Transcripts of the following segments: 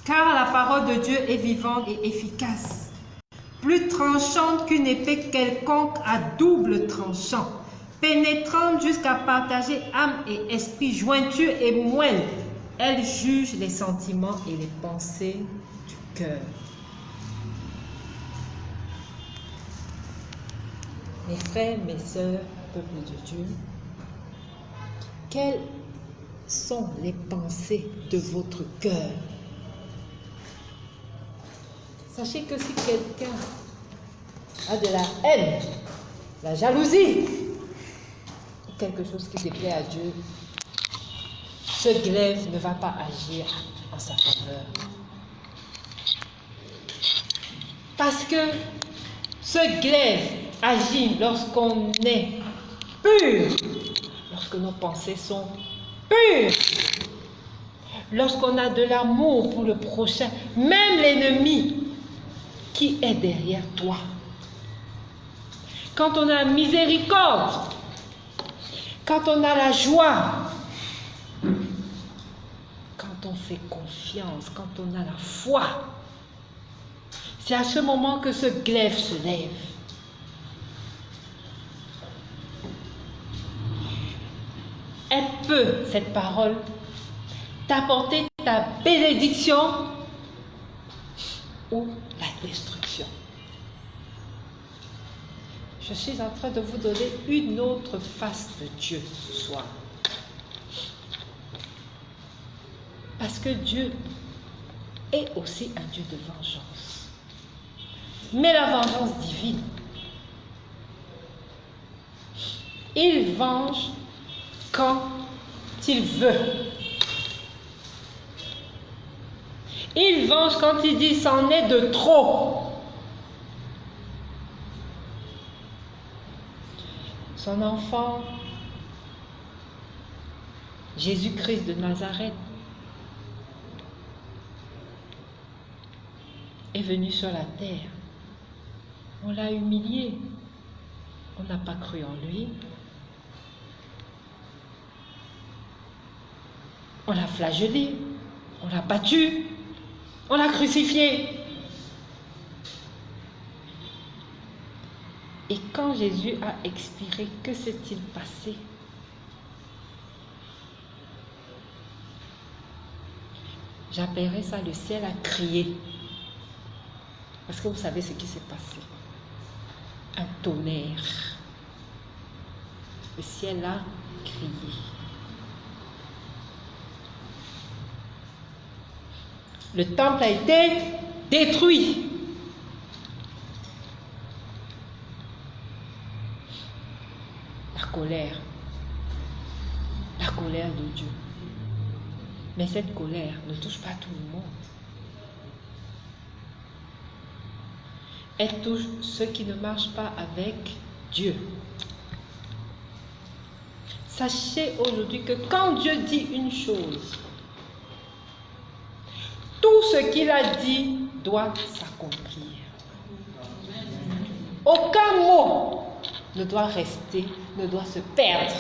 Car la parole de Dieu est vivante et efficace, plus tranchante qu'une épée quelconque à double tranchant, pénétrante jusqu'à partager âme et esprit, jointure et moelle. Elle juge les sentiments et les pensées du cœur. Mes frères, mes sœurs, peuple de Dieu, quelles sont les pensées de votre cœur? Sachez que si quelqu'un a de la haine, la jalousie, ou quelque chose qui déplaît à Dieu, ce glaive ne va pas agir en sa faveur. Parce que ce glaive agit lorsqu'on est pur, lorsque nos pensées sont pures, lorsqu'on a de l'amour pour le prochain, même l'ennemi qui est derrière toi. Quand on a miséricorde, quand on a la joie, quand on fait confiance, quand on a la foi, c'est à ce moment que ce glaive se lève. Elle peut, cette parole, t'apporter ta bénédiction ou la destruction. Je suis en train de vous donner une autre face de Dieu ce soir. Parce que Dieu est aussi un Dieu de vengeance. Mais la vengeance divine, il venge quand il veut. Il venge quand il dit c'en est de trop. Son enfant, Jésus-Christ de Nazareth, est venu sur la terre. On l'a humilié. On n'a pas cru en lui. On l'a flagellé. On l'a battu. On l'a crucifié. Et quand Jésus a expiré, que s'est-il passé? J'appellerais ça le ciel a crié. Parce que vous savez ce qui s'est passé. Un tonnerre. Le ciel a crié. Le temple a été détruit. La colère de Dieu. Mais cette colère ne touche pas tout le monde. Elle touche ceux qui ne marchent pas avec Dieu. Sachez aujourd'hui que quand Dieu dit une chose, tout ce qu'il a dit doit s'accomplir. Aucun mot ne doit rester, ne doit se perdre.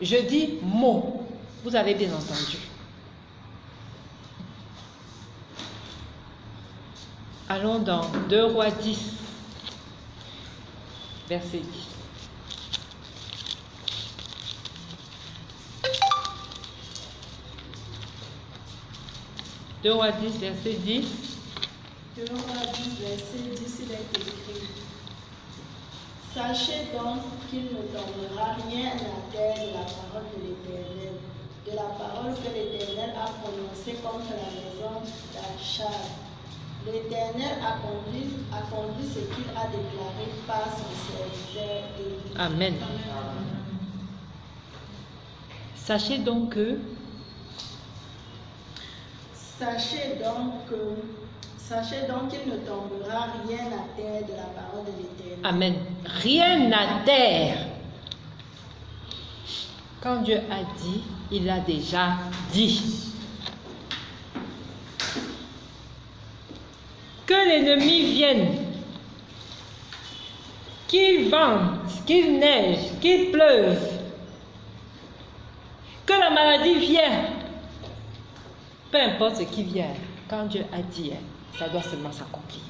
Je dis mot, vous avez bien entendu. Allons dans 2 Rois 10, verset 10. 2 Rois 10, verset 10. 2 Rois 10, verset 10, il est écrit: Sachez donc qu'il ne tombera rien à terre de la parole de l'Éternel, de la parole que l'Éternel a prononcée contre la maison d'Achab. L'Éternel accomplit ce qu'il a déclaré par son serviteur Élie. Amen. Sachez donc que Sachez donc qu'il ne tombera rien à terre de la parole de l'Éternel. Amen. Rien à terre. Quand Dieu a dit, il a déjà dit. Que l'ennemi vienne, qu'il vente, qu'il neige, qu'il pleuve, que la maladie vienne, Peu importe ce qui vient, quand Dieu a dit, ça doit seulement s'accomplir.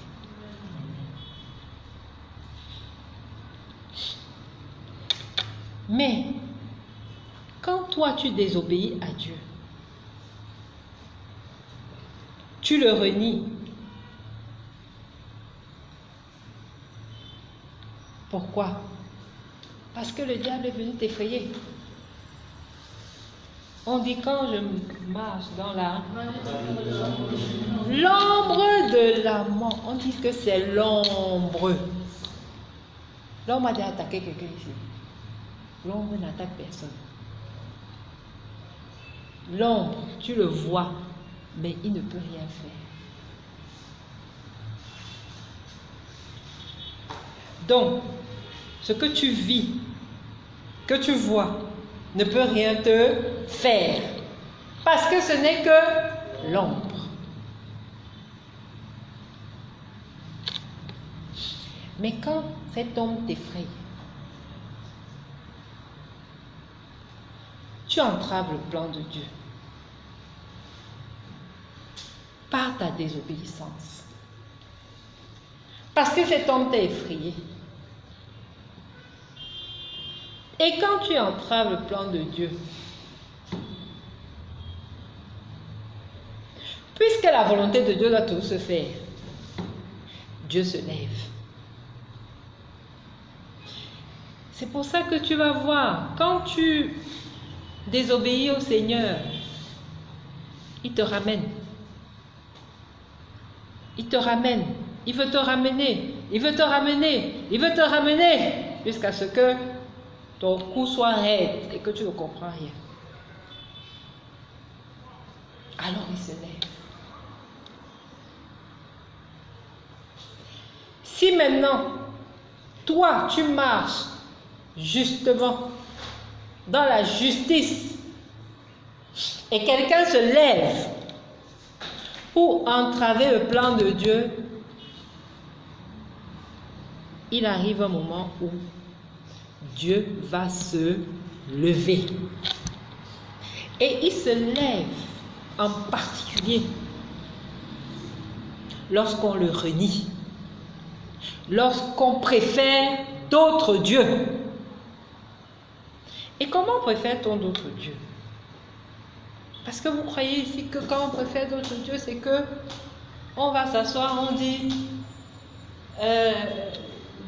Mais, quand toi tu désobéis à Dieu, tu le renies. Pourquoi? Parce que le diable est venu t'effrayer. On dit quand je marche dans l'ombre de la mort, on dit que c'est l'ombre. L'ombre a déjà attaqué quelqu'un ici. L'ombre n'attaque personne. L'ombre, tu le vois, mais il ne peut rien faire. Donc, ce que tu vis, que tu vois, ne peut rien te faire. Parce que ce n'est que l'ombre. Mais quand cet ombre t'effraie, tu entraves le plan de Dieu par ta désobéissance. Parce que cet ombre t'a effrayé. Et quand tu entraves le plan de Dieu, puisque la volonté de Dieu doit tout se faire, Dieu se lève. C'est pour ça que tu vas voir, quand tu désobéis au Seigneur, il te ramène. Il te ramène. Il veut te ramener. Il veut te ramener. Il veut te ramener jusqu'à ce que ton cou soit raide et que tu ne comprends rien. Alors il se lève. Si maintenant, toi, tu marches justement dans la justice et quelqu'un se lève pour entraver le plan de Dieu, il arrive un moment où Dieu va se lever. Et il se lève en particulier lorsqu'on le renie, lorsqu'on préfère d'autres dieux. Et comment préfère-t-on d'autres dieux? Parce que vous croyez ici que quand on préfère d'autres dieux, c'est que on va s'asseoir, on dit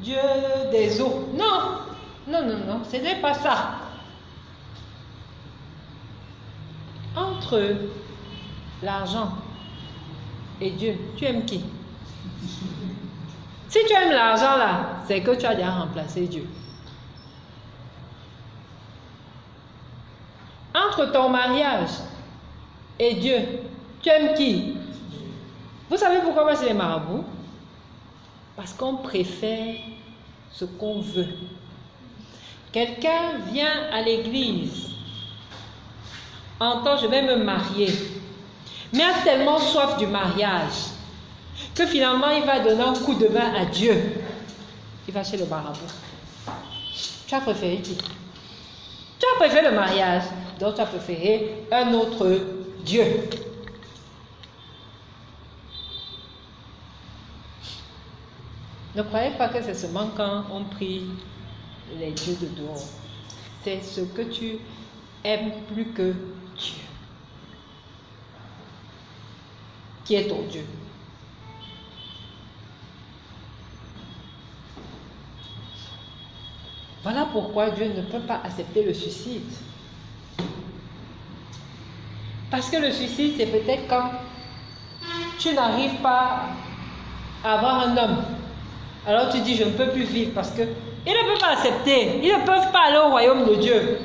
Dieu des eaux. Non, non, non, non, ce n'est pas ça. Entre l'argent et Dieu, tu aimes qui? Si tu aimes l'argent là, c'est que tu as déjà remplacé Dieu. Entre ton mariage et Dieu, tu aimes qui? Vous savez pourquoi moi c'est les marabouts? Parce qu'on préfère ce qu'on veut. Quelqu'un vient à l'église, entend je vais me marier, mais a tellement soif du mariage que finalement il va donner un coup de main à Dieu. Il va chez le marabout. Tu as préféré qui? Tu as préféré le mariage, donc tu as préféré un autre Dieu. Ne croyez pas que c'est seulement quand on prie les dieux de dehors. C'est ce que tu aimes plus que Dieu, qui est ton Dieu. Voilà pourquoi Dieu ne peut pas accepter le suicide. Parce que le suicide, c'est peut-être quand tu n'arrives pas à avoir un homme. Alors tu dis, je ne peux plus vivre parce que ils ne peuvent pas accepter. Ils ne peuvent pas aller au royaume de Dieu.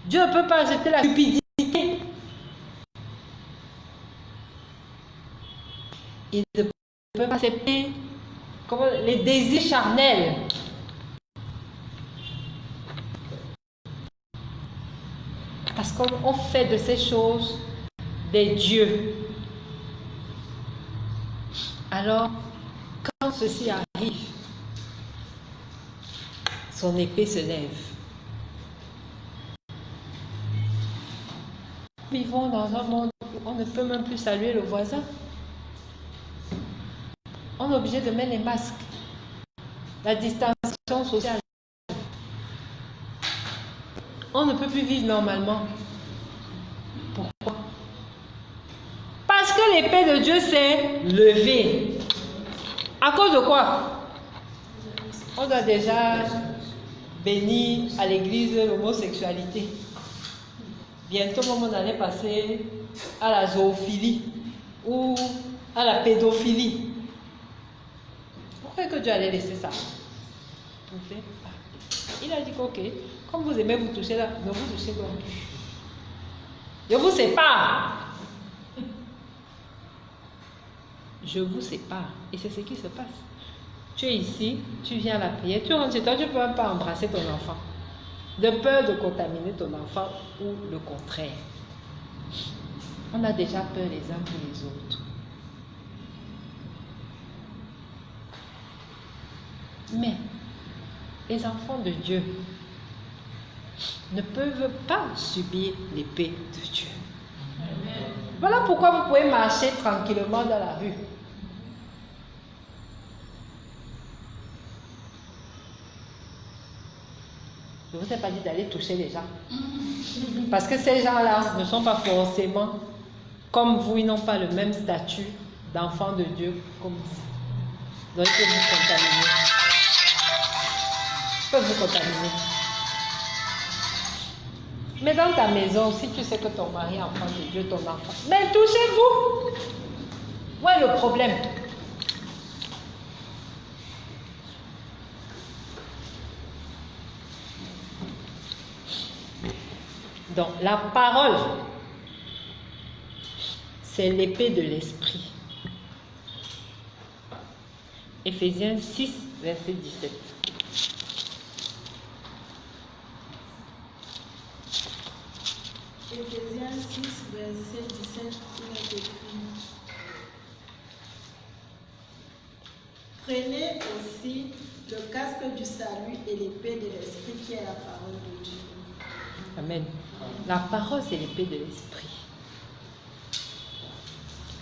Dieu ne peut pas accepter la cupidité. Il ne peut pas accepter les désirs charnels. Parce qu'on fait de ces choses des dieux. Alors, quand ceci arrive, son épée se lève. vivons dans un monde où on ne peut même plus saluer le voisin. On est obligé de mettre les masques. La distanciation sociale. On ne peut plus vivre normalement. Pourquoi? Parce que l'épée de Dieu s'est levée. À cause de quoi? On doit déjà bénir à l'église l'homosexualité. Bientôt, on allait passer à la zoophilie ou à la pédophilie. Pourquoi que Dieu allait laisser ça? Il a dit ok, comme vous aimez vous toucher là, ne vous touchez donc plus. Je vous sépare. Je vous sépare. Et c'est ce qui se passe. Tu es ici, tu viens à la prière, tu rentres chez toi, tu ne peux même pas embrasser ton enfant. De peur de contaminer ton enfant ou le contraire. On a déjà peur les uns pour les autres. Mais les enfants de Dieu ne peuvent pas subir l'épée de Dieu. Voilà pourquoi vous pouvez marcher tranquillement dans la rue. Je ne vous ai pas dit d'aller toucher les gens. Parce que ces gens-là ne sont pas forcément comme vous, ils n'ont pas le même statut d'enfants de Dieu comme vous. Donc ils peuvent vous contaminer. Ils peuvent vous contaminer. Mais dans ta maison, si tu sais que ton mari est enfant de Dieu, ton enfant, mais touchez-vous. Où est le problème? Donc, la parole, c'est l'épée de l'esprit. Éphésiens 6, verset 17. Éphésiens 6, verset 17, il est écrit: Prenez aussi le casque du salut et l'épée de l'esprit qui est la parole de Dieu. Amen. La parole, c'est l'épée de l'esprit.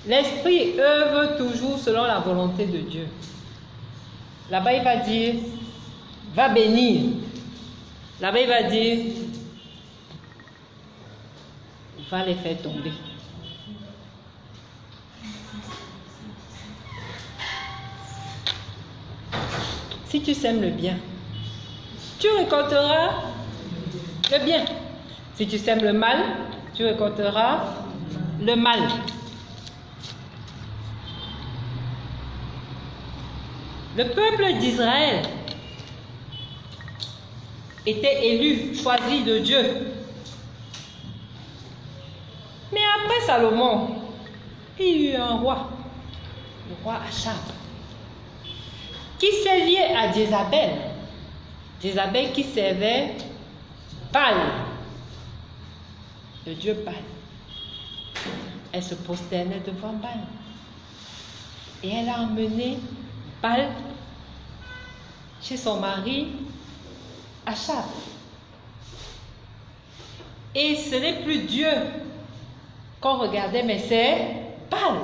L'esprit œuvre toujours selon la volonté de Dieu. Là-bas, il va dire, va bénir. Là-bas, il va dire, va les faire tomber. Si tu sèmes le bien, tu récolteras le bien. Si tu sèmes le mal, tu récolteras le mal. Le peuple d'Israël était élu, choisi de Dieu. Mais après Salomon, il y a eu un roi, le roi Achab, qui s'est lié à Jézabel. Jézabel qui servait Baal, le dieu Baal. Elle se prosternait devant Baal. Et elle a emmené Baal chez son mari Achab. Et ce n'est plus Dieu qu'on regardait, mais c'est Baal.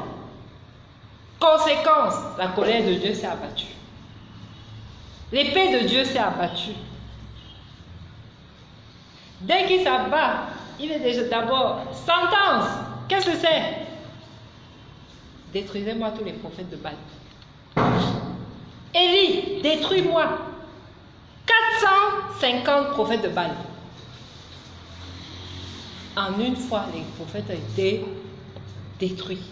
Conséquence, la colère de Dieu s'est abattue. L'épée de Dieu s'est abattue. Dès qu'il s'abat, il est déjà d'abord sentence. Qu'est-ce que c'est? Détruisez-moi tous les prophètes de Baal. Élie, détruis-moi 450 prophètes de Baal. En une fois, les prophètes ont été détruits.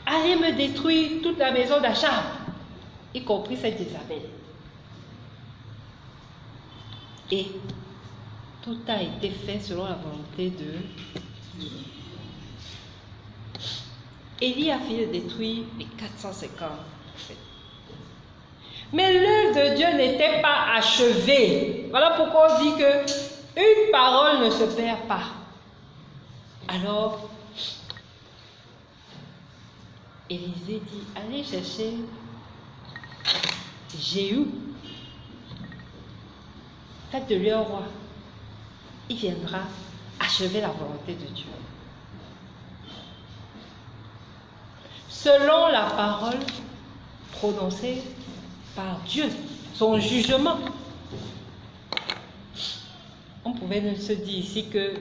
Allez me détruire toute la maison d'Achab, y compris celle d'Isabelle. Et tout a été fait selon la volonté de Dieu. Élie a fini de détruire les 450 prophètes. Mais l'œuvre de Dieu n'était pas achevée. Voilà pourquoi on dit que une parole ne se perd pas. Alors, Élisée dit, allez chercher Jéhu. Faites de lui un roi. Il viendra achever achever la volonté de Dieu. Selon la parole prononcée par Dieu, son jugement. On pouvait se dire ici que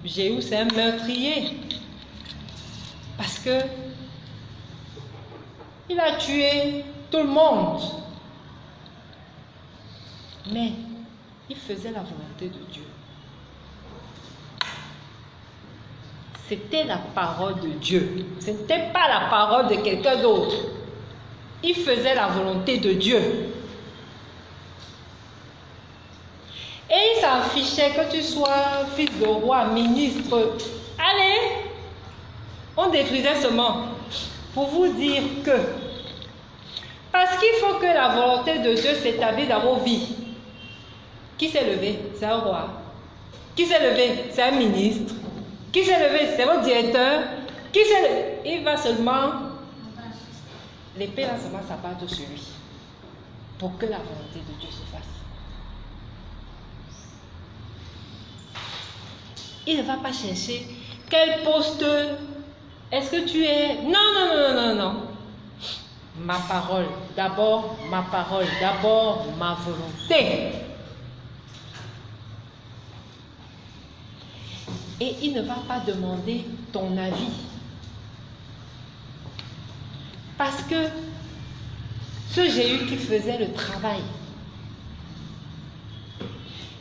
Jéhu c'est un meurtrier parce que il a tué tout le monde. Mais il faisait la volonté de Dieu. C'était la parole de Dieu. Ce n'était pas la parole de quelqu'un d'autre. Il faisait la volonté de Dieu. Et il s'affichait que tu sois fils de roi, ministre. Allez, on détruisait ce monde pour vous dire que, parce qu'il faut que la volonté de Dieu s'établisse dans vos vies. Qui s'est levé? C'est un roi. Qui s'est levé? C'est un ministre. Qui s'est levé? C'est votre directeur. Qui s'est levé? Il va seulement, l'épée va seulement s'abattre sur lui pour que la volonté de Dieu se fasse. Il ne va pas chercher quel poste est-ce que tu es. Non, non, non, non, non. Ma parole, d'abord ma parole, d'abord ma volonté. Et il ne va pas demander ton avis. Parce que ce Jéhu qui faisait le travail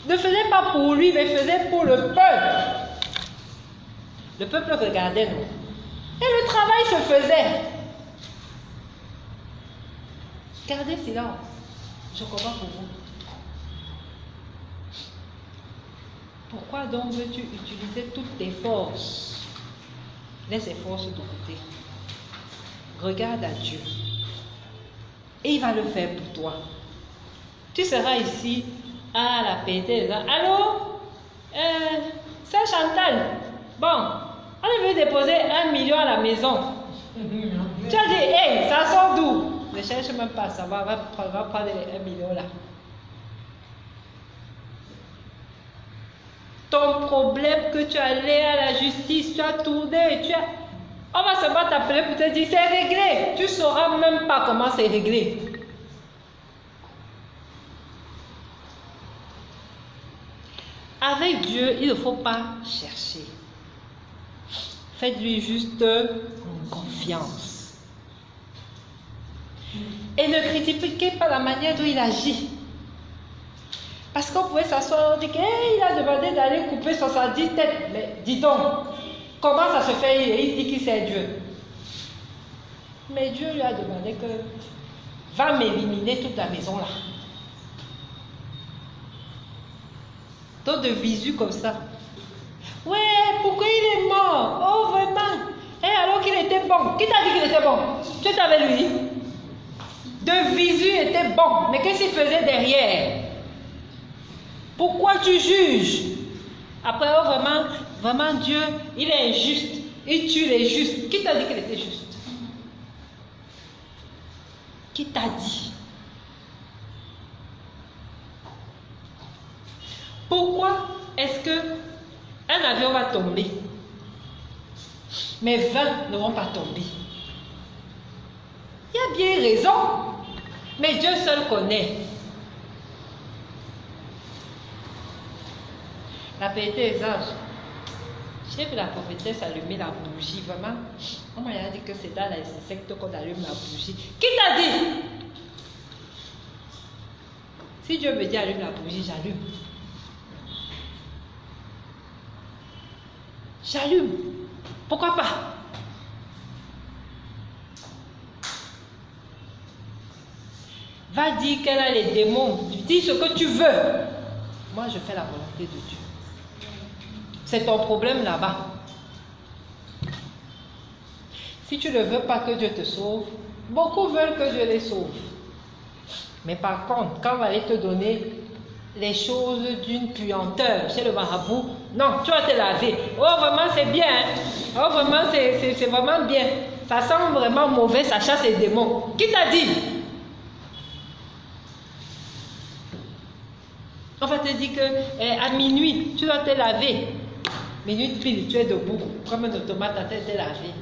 ne faisait pas pour lui, mais faisait pour le peuple. Le peuple regardait, non? Et le travail se faisait. Gardez silence. Je comprends pour vous. Pourquoi donc veux-tu utiliser toutes tes forces? Laisse tes forces de côté. Regarde à Dieu. Et il va le faire pour toi. Tu seras ici à la pété. Allô? C'est Chantal. Bon, on est venu déposer 1 million à la maison. Tu as dit, hey, ça sort d'où? Ne cherche même pas, ça va prendre les 1 million là. Ton problème que tu allais à la justice, tu as tourné, on va se battre t'appeler pour te dire c'est réglé. Tu ne sauras même pas comment c'est réglé. Avec Dieu, il ne faut pas chercher. Faites-lui juste confiance. Et ne critiquez pas la manière dont il agit. Parce qu'on pouvait s'asseoir et dire qu'il a demandé d'aller couper 70 têtes. Mais dis donc, comment ça se fait? Il dit qu'il c'est Dieu. Mais Dieu lui a demandé que va m'éliminer toute la maison là. Donc de visu comme ça. Ouais, pourquoi il est mort? Oh vraiment? Et alors qu'il était bon. Qui t'a dit qu'il était bon? Tu étais avec lui. De visu était bon. Mais qu'est-ce qu'il faisait derrière? Pourquoi tu juges? Après, oh, vraiment Dieu, il est injuste. Il tue les justes. Qui t'a dit qu'il était juste? Qui t'a dit? Pourquoi est-ce que un avion va tomber, mais 20 ne vont pas tomber? Il y a bien raison, mais Dieu seul connaît. La vérité des âges. J'ai vu la prophétesse allumer la bougie, vraiment. On m'a dit que c'est dans la secte qu'on allume la bougie. Qui t'a dit? Si Dieu me dit allume la bougie, j'allume. J'allume. Pourquoi pas? Va dire qu'elle a les démons. Dis ce que tu veux. Moi, je fais la volonté de Dieu. C'est ton problème là-bas. Si tu ne veux pas que Dieu te sauve, beaucoup veulent que Dieu les sauve. Mais par contre, quand on va aller te donner les choses d'une puanteur chez le marabout, non, tu vas te laver. Oh, vraiment, c'est bien. Hein? Oh, vraiment, c'est vraiment bien. Ça sent vraiment mauvais, ça chasse les démons. Qui t'a dit? On va te dire qu'à minuit, tu dois te laver. Minute pile, tu es debout, comme un automate, ta tête est lavée.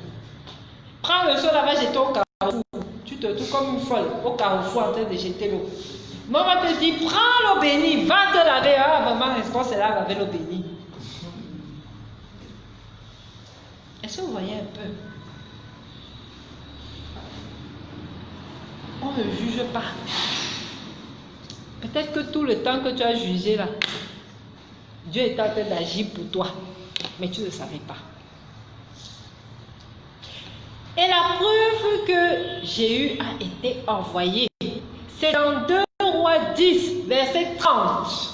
Prends le seau lavage et au carrefour. Tu te trouves comme une folle au carrefour en train de jeter l'eau. Maman te dit, prends l'eau bénie, va te laver. Ah, maman, est-ce qu'on se lave avec l'eau bénie? Est-ce que vous voyez un peu? On ne juge pas. Peut-être que tout le temps que tu as jugé là, Dieu est en train d'agir pour toi, mais tu ne savais pas. Et la preuve que Jéhu a été envoyé, c'est dans 2 Rois 10, verset 30.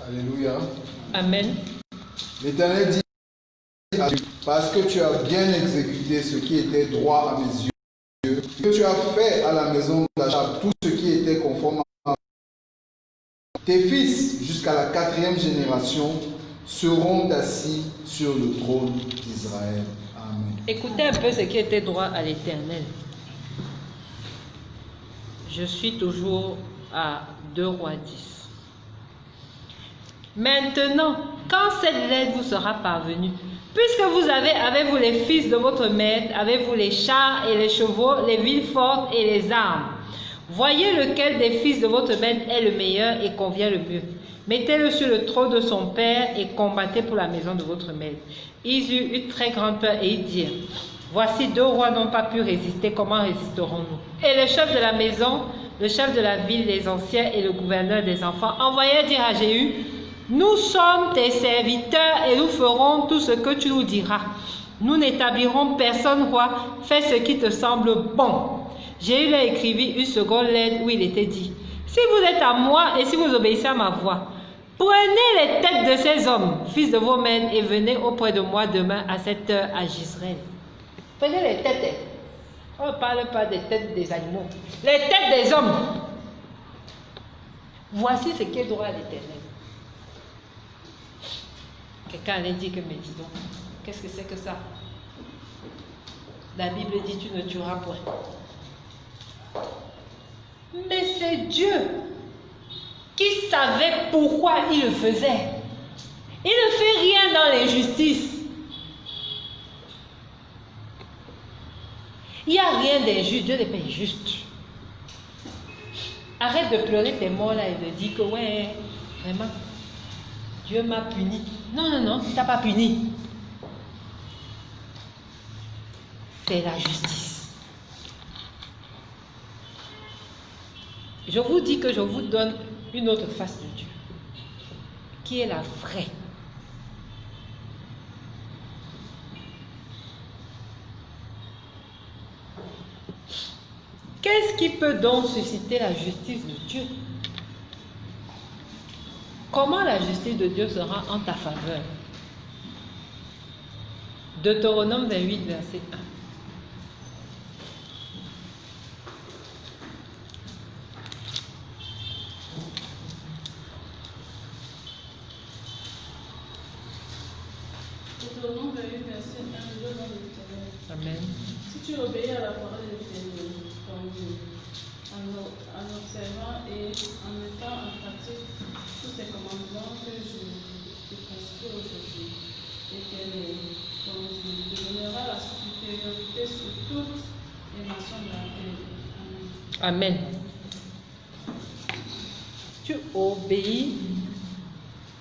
Alléluia. Amen. L'Éternel dit à Dieu, parce que tu as bien exécuté ce qui était droit à mes yeux, que tu as fait à la maison d'Achab tout ce qui était conforme à tes fils jusqu'à la 4e génération seront assis sur le trône d'Israël. Amen. Écoutez un peu ce qui était droit à l'Éternel. Je suis toujours à 2 Rois 10. Maintenant, quand cette lettre vous sera parvenue, puisque vous avez avec vous les fils de votre maître, avec vous les chars et les chevaux, les villes fortes et les armes, voyez lequel des fils de votre maître est le meilleur et convient le mieux. Mettez-le sur le trône de son père et combattez pour la maison de votre maître. Ils eurent une très grande peur et ils dirent, voici 2 rois n'ont pas pu résister, comment résisterons-nous? Et le chef de la maison, le chef de la ville, les anciens et le gouverneur des enfants envoyèrent dire à Jéhu, nous sommes tes serviteurs et nous ferons tout ce que tu nous diras. Nous n'établirons personne roi, fais ce qui te semble bon. Jéhu leur écrivit une seconde lettre où il était dit, si vous êtes à moi et si vous obéissez à ma voix, prenez les têtes de ces hommes, fils de vos maîtres, et venez auprès de moi demain à cette heure à Jezreel. Prenez les têtes. On ne parle pas des têtes des animaux. Les têtes des hommes. Voici ce qui est droit à l'Éternel. Quelqu'un allait dire que, mais dis donc, qu'est-ce que c'est que ça? La Bible dit, tu ne tueras point. Mais c'est Dieu qui savait pourquoi il le faisait. Il ne fait rien dans l'injustice. Il n'y a rien d'injuste. Dieu n'est pas injuste. Arrête de pleurer tes morts là et de dire que ouais, vraiment, Dieu m'a puni. Non, non, non, il ne t'a pas puni. C'est la justice. Je vous dis que je vous donne une autre face de Dieu, qui est la vraie. Qu'est-ce qui peut donc susciter la justice de Dieu? Comment la justice de Dieu sera en ta faveur? Deutéronome 28, verset 1. Deutéronome 28, verset 1, Dieu dans l'Éternel. Amen. Si tu obéis à la parole de l'Éternel, ton Dieu, en observant et en mettant en pratique tous ces commandements que je te prescris aujourd'hui, l'Éternel, ton Dieu, te donnera la supériorité sur toutes les nations de la terre. Amen. Amen. Tu obéis,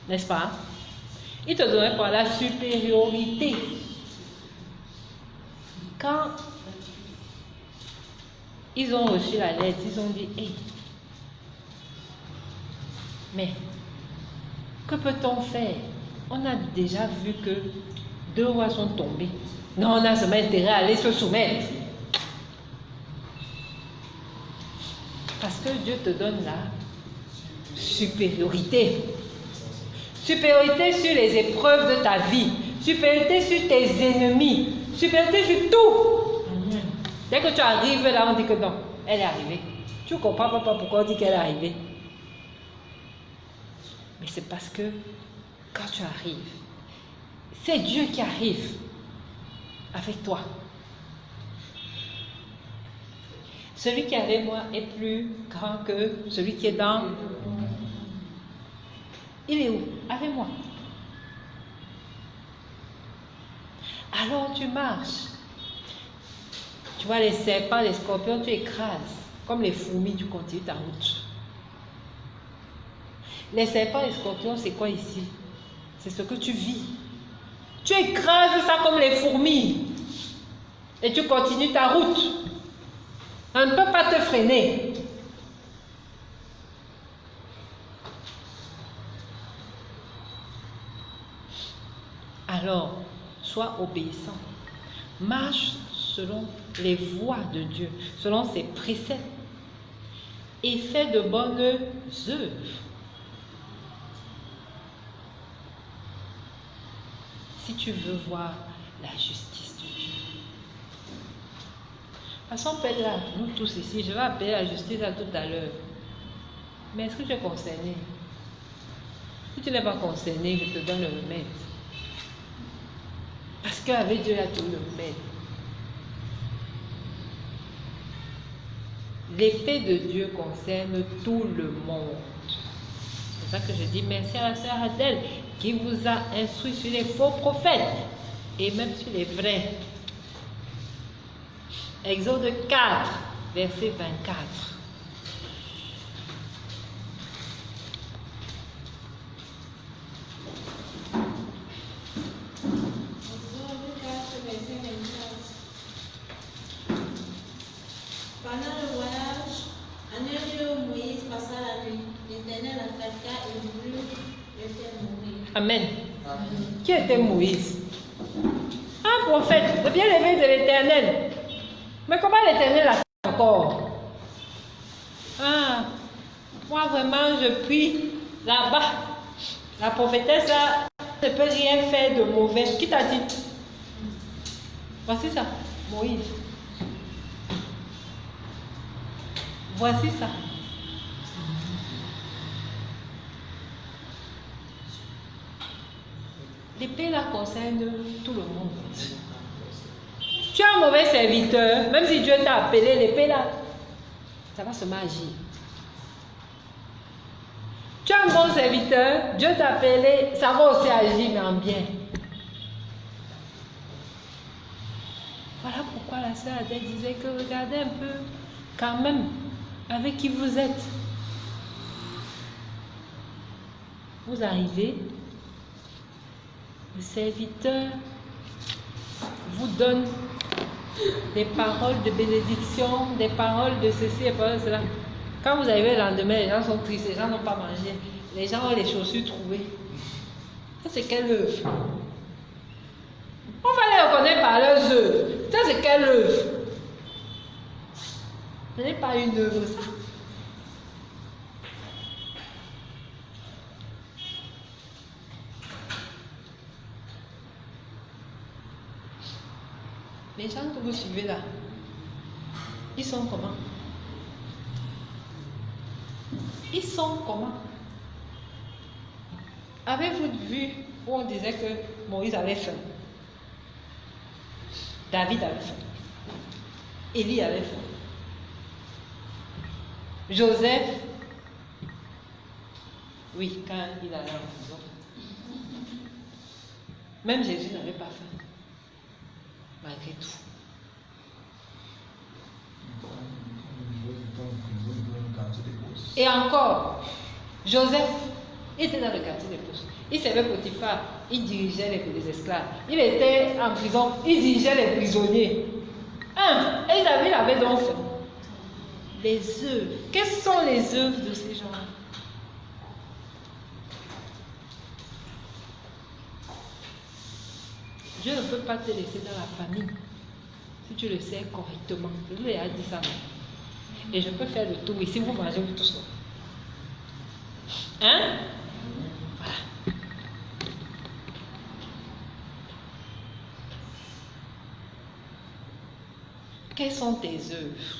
n'est-ce pas? Il te donnerait quoi? La supériorité. Quand ils ont reçu la lettre, ils ont dit, hey, mais que peut-on faire? On a déjà vu que 2 rois sont tombés. Non, on a seulement intérêt à aller se soumettre. Parce que Dieu te donne la supériorité. Supériorité sur les épreuves de ta vie. Supériorité sur tes ennemis. Supériorité sur tout. Dès que tu arrives là, on dit que non, elle est arrivée. Tu ne comprends pas pourquoi on dit qu'elle est arrivée. Mais c'est parce que quand tu arrives, c'est Dieu qui arrive avec toi. Celui qui est avec moi est plus grand que celui qui est dans. Il est où? Avec moi. Alors tu marches. Tu vois les serpents, les scorpions, tu écrases. Comme les fourmis, tu continues ta route. Les serpents et les scorpions, c'est quoi ici? C'est ce que tu vis. Tu écrases ça comme les fourmis. Et tu continues ta route. On ne peut pas te freiner. Alors, sois obéissant. Marche selon les voies de Dieu, selon ses préceptes. Et fais de bonnes œuvres. Si tu veux voir la justice de Dieu. Parce qu'on peut être là, nous tous ici, je vais appeler la justice à tout à l'heure. Mais est-ce que tu es concerné? Si tu n'es pas concerné, je te donne le remède. Parce qu'avec Dieu, il y a tout le remède. L'épée de Dieu concerne tout le monde. C'est ça que je dis merci à la sœur Adèle qui vous a instruit sur les faux prophètes et même sur les vrais. Exode 4, verset 24. Pendant le voyage, en un lieu où Moïse passa la nuit, l'Éternel attaqua et voulut le faire mourir. Amen. Qui était Moïse? Un prophète, le bien-aimé de l'Éternel. Mais comment l'Éternel a fait encore? Ah, moi vraiment je prie là-bas. La prophétesse là, ne peut rien faire de mauvais. Qui t'a dit? Voici ça, Moïse. Voici ça. L'épée là concerne tout le monde. Tu es un mauvais serviteur, même si Dieu t'a appelé, l'épée là, ça va se agir. Tu es un bon serviteur, Dieu t'a appelé, ça va aussi agir, mais en bien. Voilà pourquoi la sœur Adèle disait que regardez un peu, quand même, avec qui vous êtes. Vous arrivez, le serviteur vous donne des paroles de bénédiction, des paroles de ceci, des paroles de cela. Quand vous arrivez le lendemain, les gens sont tristes, les gens n'ont pas mangé, les gens ont les chaussures trouvées. Ça, c'est quelle œuvre? On va les reconnaître par leurs œuvres. Ça, c'est quelle œuvre? Ce n'est pas une œuvre, ça. Les gens que vous suivez là, ils sont comment? Ils sont comment? Avez-vous vu où on disait que Moïse avait faim? David avait faim. Élie avait faim. Joseph, oui, quand il allait en prison. Même Jésus n'avait pas faim. Malgré tout. Et encore, Joseph était dans le quartier des poches. Il servait Potiphar, il dirigeait les esclaves. Il était en prison, il dirigeait les prisonniers. Et David avait donc faim. Les œuvres. Quelles sont les œuvres de ces gens-là? Dieu ne peut pas te laisser dans la famille si tu le sais correctement. Je vous ai dit ça. Et je peux faire le tour ici, vous mangez vous tous. Hein? Voilà. Quelles sont tes œuvres?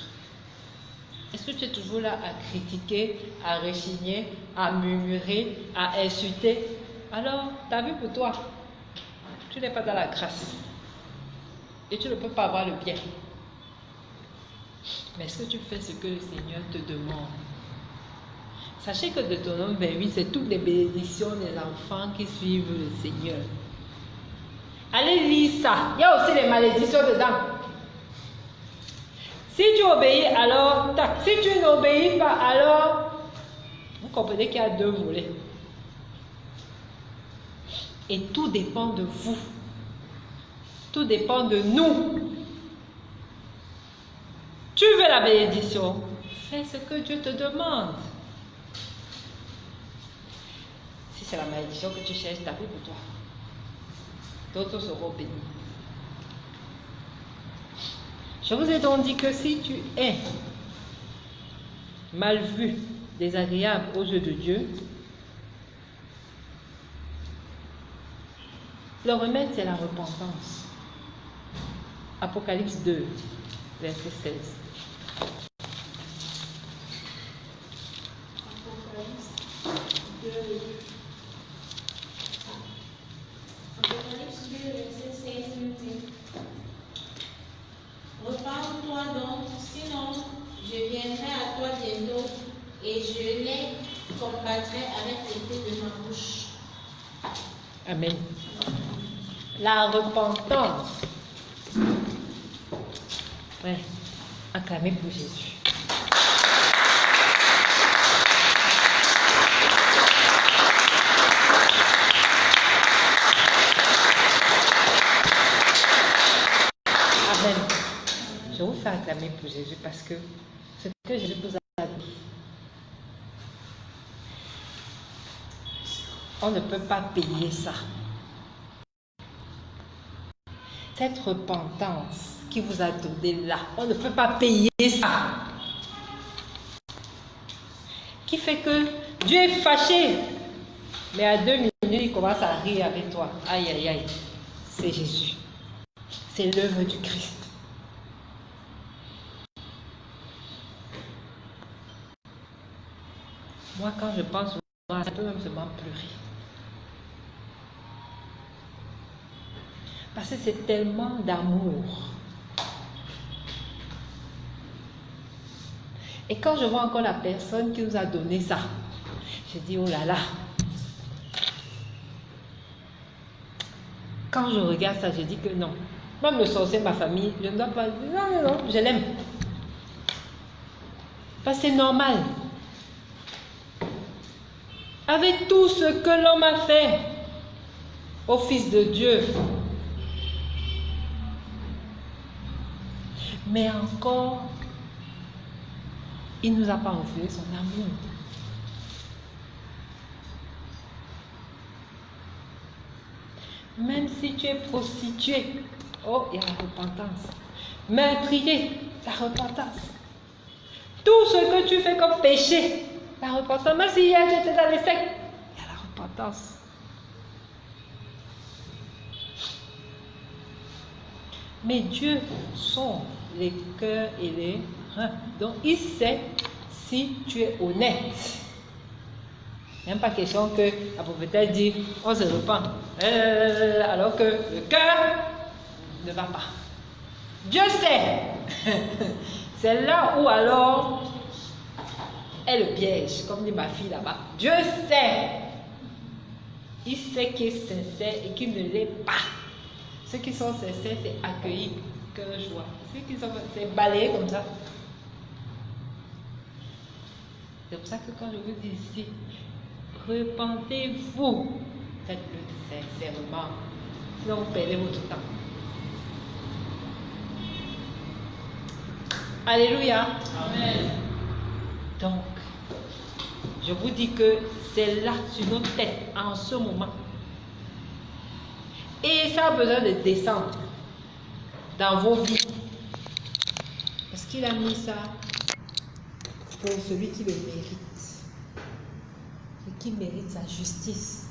Est-ce que tu es toujours là à critiquer, à rechigner, à murmurer, à insulter? Alors, ta vie pour toi, tu n'es pas dans la grâce. Et tu ne peux pas avoir le bien. Mais est-ce que tu fais ce que le Seigneur te demande? Sachez que Deutéronome 28, c'est toutes les bénédictions des enfants qui suivent le Seigneur. Allez lire ça. Il y a aussi les malédictions dedans. Si tu obéis, alors tac. Si tu n'obéis pas, alors vous comprenez qu'il y a deux volets. Et tout dépend de vous. Tout dépend de nous. Tu veux la bénédiction, fais ce que Dieu te demande. Si c'est la malédiction que tu cherches, t'as pris pour toi. D'autres seront bénis. Je vous ai donc dit que si tu es mal vu, désagréable aux yeux de Dieu, le remède c'est la repentance. Apocalypse 2, verset 16. Apocalypse 2, verset 16 nous dit: Repends-toi donc, sinon je viendrai à toi bientôt et je les combattrai avec l'épée de ma bouche. Amen. La repentance. Ouais, acclamez pour Jésus. Amen. Je vous fais acclamer pour Jésus parce que ce que Jésus vous a dit, on ne peut pas payer ça. Cette repentance qui vous a donné là, on ne peut pas payer ça. Qui fait que Dieu est fâché. Mais à 2 minutes, il commence à rire avec toi. Aïe, aïe, aïe. C'est Jésus. C'est l'œuvre du Christ. Moi, quand je pense souvent, ça peut même seulement pleurer. Parce que c'est tellement d'amour. Et quand je vois encore la personne qui nous a donné ça, je dis, oh là là. Quand je regarde ça, je dis que non. Même le sorcier, ma famille, je ne dois pas dire, non, non, non, je l'aime. Parce que c'est normal. Avec tout ce que l'homme a fait au Fils de Dieu, mais encore, il ne nous a pas refusé son amour. Même si tu es prostituée, oh, il y a la repentance. Meurtrier, la repentance. Tout ce que tu fais comme péché, la repentance. Même si hier tu étais dans les sectes, il y a la repentance. Mais Dieu sonde les cœurs et les reins. Donc il sait si tu es honnête. Il n'y a même pas question que la prophétesse dit on se repent. Alors que le cœur ne va pas. Dieu sait. C'est là où alors est le piège, comme dit ma fille là-bas. Dieu sait. Il sait qui est sincère et qui ne l'est pas. Ceux qui sont sincères, c'est accueillir cœur joie. Ceux qui sont, c'est balayer comme ça. C'est pour ça que quand je vous dis ici, repentez-vous, faites-le sincèrement, sinon vous perdez votre temps. Alléluia. Amen. Donc, je vous dis que c'est là sur notre tête en ce moment. Et ça a besoin de descendre dans vos vies. Parce qu'il a mis ça pour celui qui le mérite. Et qui mérite sa justice.